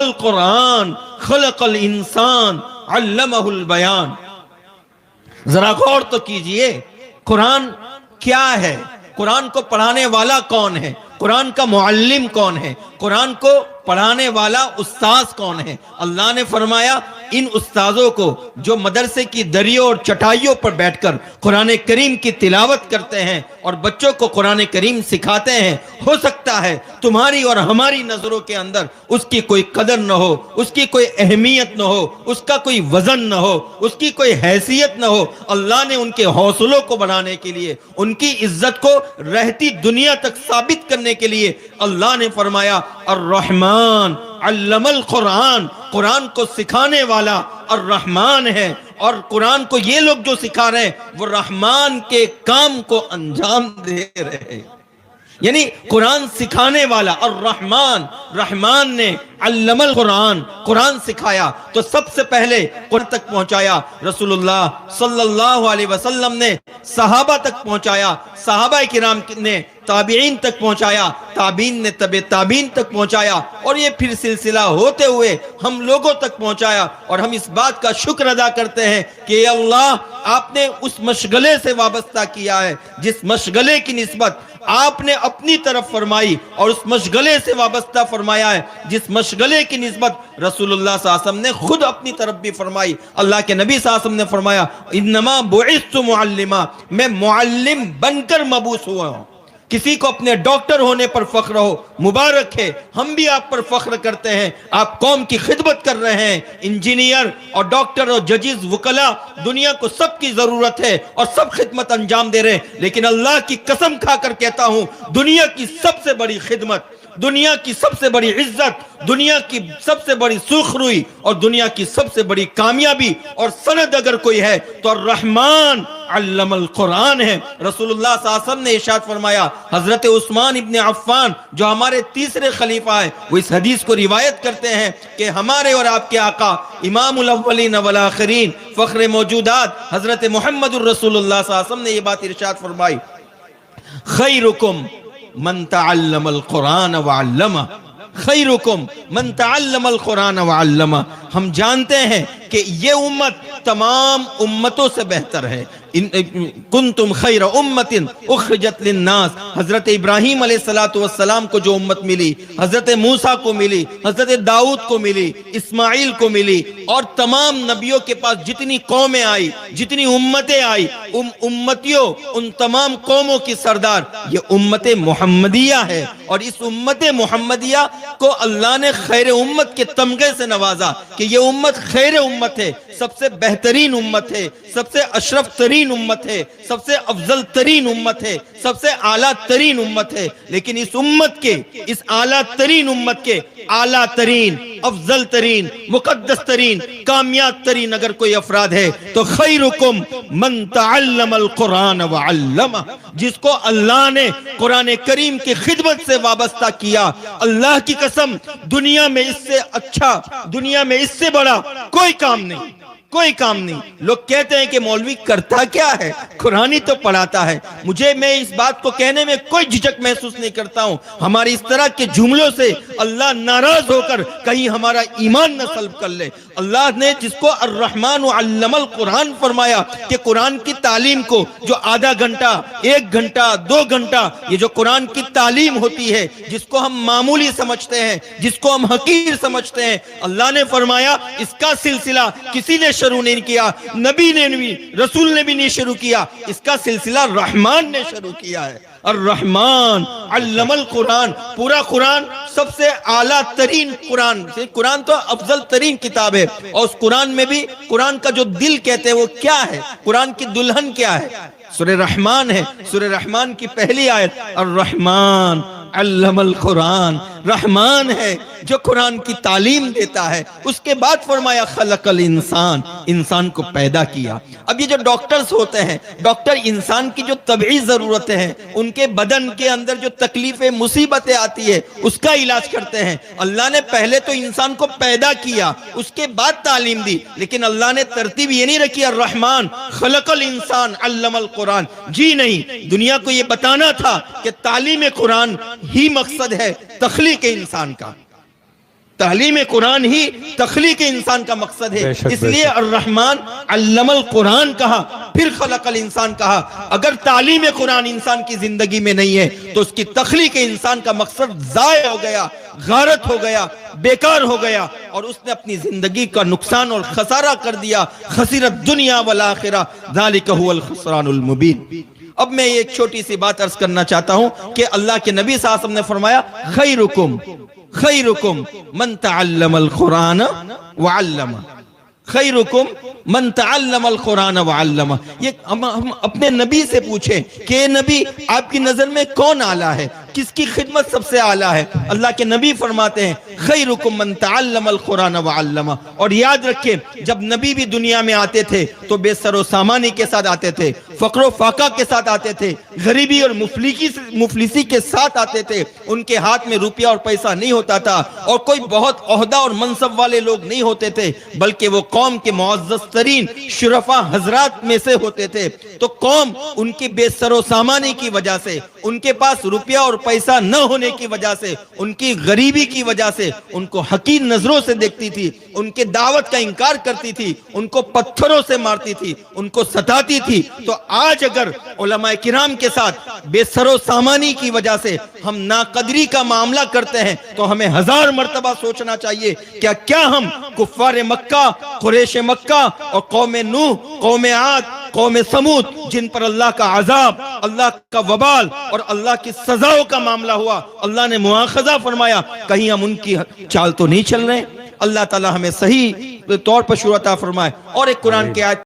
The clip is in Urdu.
القرآن خلق الانسان علمہ البیان. ذرا غور تو کیجئے، قرآن کیا ہے؟ قرآن کو پڑھانے والا کون ہے؟ قرآن کا معلم کون ہے؟ قرآن کو پڑھانے والا استاذ کون ہے؟ اللہ نے فرمایا ان استاذوں کو جو مدرسے کی دریوں اور چٹائیوں پر بیٹھ کر قرآن کریم کی تلاوت کرتے ہیں اور بچوں کو قرآن کریم سکھاتے ہیں، ہو سکتا ہے تمہاری اور ہماری نظروں کے اندر اس کی کوئی قدر نہ ہو، اس کی کوئی اہمیت نہ ہو، اس کا کوئی وزن نہ ہو، اس کی کوئی حیثیت نہ ہو. اللہ نے ان کے حوصلوں کو بڑھانے کے لیے، ان کی عزت کو رہتی دنیا تک ثابت کرنے کے لیے اللہ نے فرمایا الرحمن علم القرآن، قرآن کو سکھانے والا الرحمن ہے. اور قرآن کو یہ لوگ جو سکھا رہے ہیں وہ رحمان کے کام کو انجام دے رہے ہیں. یعنی قرآن سکھانے والا الرحمن، رحمان نے علم القرآن، قرآن سکھایا تو سب سے پہلے قرآن تک پہنچایا رسول اللہ صلی اللہ علیہ وسلم نے، صحابہ تک پہنچایا، صحابہ کرام نے تابعین تک پہنچایا، تابعین نے تبع تابعین تک پہنچایا، اور یہ پھر سلسلہ ہوتے ہوئے ہم لوگوں تک پہنچایا. اور ہم اس بات کا شکر ادا کرتے ہیں کہ اے اللہ آپ نے اس مشغلے سے وابستہ کیا ہے جس مشغلے کی نسبت آپ نے اپنی طرف فرمائی، اور اس مشغلے سے وابستہ فرمایا ہے جس مشغلے کی نسبت رسول اللہ صلی اللہ علیہ وسلم نے خود اپنی طرف بھی فرمائی. اللہ کے نبی صلی اللہ علیہ وسلم نے فرمایا انما بعثت معلما، میں معلم بن کر مبعوث ہوا ہوں. کسی کو اپنے ڈاکٹر ہونے پر فخر ہو، مبارک ہے، ہم بھی آپ پر فخر کرتے ہیں. آپ قوم کی خدمت کر رہے ہیں. انجینئر اور ڈاکٹر اور ججز، وکلاء، دنیا کو سب کی ضرورت ہے اور سب خدمت انجام دے رہے ہیں. لیکن اللہ کی قسم کھا کر کہتا ہوں دنیا کی سب سے بڑی خدمت، دنیا کی سب سے بڑی عزت، دنیا کی سب سے بڑی سرخروئی اور دنیا کی سب سے بڑی کامیابی اور سند اگر کوئی ہے تو الرحمن علم القرآن ہے. رسول اللہ صلی اللہ علیہ وسلم نے ارشاد فرمایا، حضرت عثمان ابن عفان جو ہمارے تیسرے خلیفہ ہیں وہ اس حدیث کو روایت کرتے ہیں کہ ہمارے اور آپ کے آقا امام الاولین والآخرین فخر موجودات حضرت محمد الرسول اللہ صلی اللہ علیہ وسلم نے یہ بات ارشاد فرمائی، خیرکم من تعلم القرآن وعلمہ، خیرکم من تعلم القرآن وعلمہ. ہم جانتے ہیں کہ یہ امت تمام امتوں سے بہتر ہے. کنتم خیر امت اخرجت للناس، حضرت ابراہیم علیہ السلام کو جو امت ملی، حضرت موسیٰ کو ملی، حضرت داؤد کو ملی، اسماعیل کو ملی، اور تمام نبیوں کے پاس جتنی قومیں آئی، جتنی امتیں آئی، امتیوں، ان تمام قوموں کی سردار یہ امت محمدیہ ہے. اور اس امت محمدیہ کو اللہ نے خیر امت کے تمغے سے نوازا کہ یہ امت خیر امت ہے، سب سے بہترین امت ہے، سب سے اشرف ترین امت ہے، سب سے افضل ترین امت ہے، سب سے اعلیٰ ترین امت ہے. لیکن اس امت کے، اس اعلیٰ ترین امت کے اعلیٰ ترین، افضل ترین، مقدس ترین، کامیاب ترین اگر کوئی افراد ہے تو خیرکم من تعلم القرآن وعلمہ، جس کو اللہ نے قرآن کریم کی خدمت سے وابستہ کیا. اللہ کی قسم دنیا میں اس سے اچھا، دنیا میں اس سے بڑا کوئی کام نہیں، کوئی کام نہیں. لوگ کہتے ہیں کہ مولوی کرتا کیا ہے؟ قرآن ہی تو پڑھاتا ہے. میں اس بات کو کہنے میں کوئی جھجک محسوس نہیں کرتا ہوں. ہماری اس طرح کے جملوں سے اللہ ناراض ہو کر کہیں ہمارا ایمان نہ سلب کر لے. اللہ نے جس کو الرحمن علم القرآن فرمایا کہ قرآن کی تعلیم کو جو آدھا گھنٹہ، 1 گھنٹہ، 2 گھنٹہ یہ جو قرآن کی تعلیم ہوتی ہے، جس کو ہم معمولی سمجھتے ہیں، جس کو ہم حقیر سمجھتے ہیں، اللہ نے فرمایا اس کا سلسلہ کسی نے شروع نہیں کیا، نبی نے بھی، رسول نے بھی نہیں شروع کیا، اس کا سلسلہ رحمان نے شروع کیا ہے. الرحمن علم القرآن، پورا قرآن سب سے اعلیٰ ترین قرآن تو افضل ترین کتاب ہے. اور اس قرآن میں بھی قرآن کا جو دل کہتے ہیں وہ کیا ہے؟ قرآن کی دلہن کیا ہے؟ سورہ رحمان ہے. سورہ رحمان کی پہلی آیت الرحمن علم القرآن، رحمان ہے جو قرآن کی تعلیم دیتا ہے. اس کے بعد فرمایا خلق الانسان، انسان کو پیدا کیا. اب یہ جو ڈاکٹرز ہوتے ہیں، ڈاکٹر انسان کی جو طبعی ضرورتیں ہیں، ان کے بدن کے اندر جو تکلیفیں، مصیبتیں آتی ہے، اس کا علاج کرتے ہیں. اللہ نے پہلے تو انسان کو پیدا کیا، اس کے بعد تعلیم دی. لیکن اللہ نے ترتیب یہ نہیں رکھی الرحمن خلق الانسان علم القرآن. جی نہیں، دنیا کو یہ بتانا تھا کہ تعلیم قرآن ہی مقصد ہے تخلیق انسان کا. تعلیم قرآن ہی تخلیق انسان کا مقصد ہے، اس لیے الرحمن علم القرآن کہا، پھر خلق الانسان کہا۔ اگر تعلیم قرآن انسان کی زندگی میں نہیں ہے تو اس کی تخلیق انسان کا مقصد ضائع ہو گیا، غارت ہو گیا، بیکار ہو گیا، اور اس نے اپنی زندگی کا نقصان اور خسارہ کر دیا۔ خسرت دنیا والآخرہ ذالک هو الخسران المبین۔ اب میں ایک چھوٹی سی بات عرض کرنا چاہتا ہوں کہ اللہ کے نبی صلی اللہ علیہ وسلم نے فرمایا خیرکم من تعلم القرآن وعلم، خیرکم من تعلم القرآن وعلم۔ یہ ہم اپنے نبی سے پوچھیں کہ نبی آپ کی نظر میں کون اعلیٰ ہے، کس کی خدمت سب سے اعلیٰ ہے؟ اللہ کے نبی فرماتے ہیں خیرکم من تعلم القرآن وعلم۔ اور یاد رکھیں جب نبی بھی دنیا میں آتے تھے تو بے سر و سامانی کے ساتھ آتے تھے، فقر و فاقہ کے ساتھ آتے تھے، غریبی اور مفلسی کے ساتھ آتے تھے۔ ان کے ہاتھ میں روپیہ اور پیسہ نہیں ہوتا تھا، اور کوئی بہت عہدہ اور منصب والے لوگ نہیں ہوتے تھے، بلکہ وہ قوم کے معزز ترین شرفا حضرات میں سے ہوتے تھے۔ تو قوم ان کی بے سر و سامانی کی وجہ سے، ان کے پاس روپیہ اور پیسہ نہ ہونے کی وجہ سے، ان کی غریبی کی وجہ سے ان کو حقیر نظروں سے دیکھتی تھی، ان کے دعوت کا انکار کرتی تھی، ان کو پتھروں سے مارتی تھی، ان کو ستاتی تھی۔ تو آج اگر علماء کرام کے ساتھ بے سر و سامانی کی وجہ سے ہم ناقدری کا معاملہ کرتے ہیں تو ہمیں 1000 مرتبہ سوچنا چاہیے کیا ہم کفار مکہ، قریش مکہ اور قوم نوح، قوم عاد، قوم سمود جن پر اللہ کا عذاب، اللہ کا وبال اور اللہ کی سزاؤں کا معاملہ ہوا، اللہ نے مواخذہ فرمایا، کہیں ہم ان کی چال تو نہیں چل رہے ہیں؟ اللہ تعالی ہمیں صحیح طور پر شعور عطا فرمائے۔ اور ایک قرآن کی آیت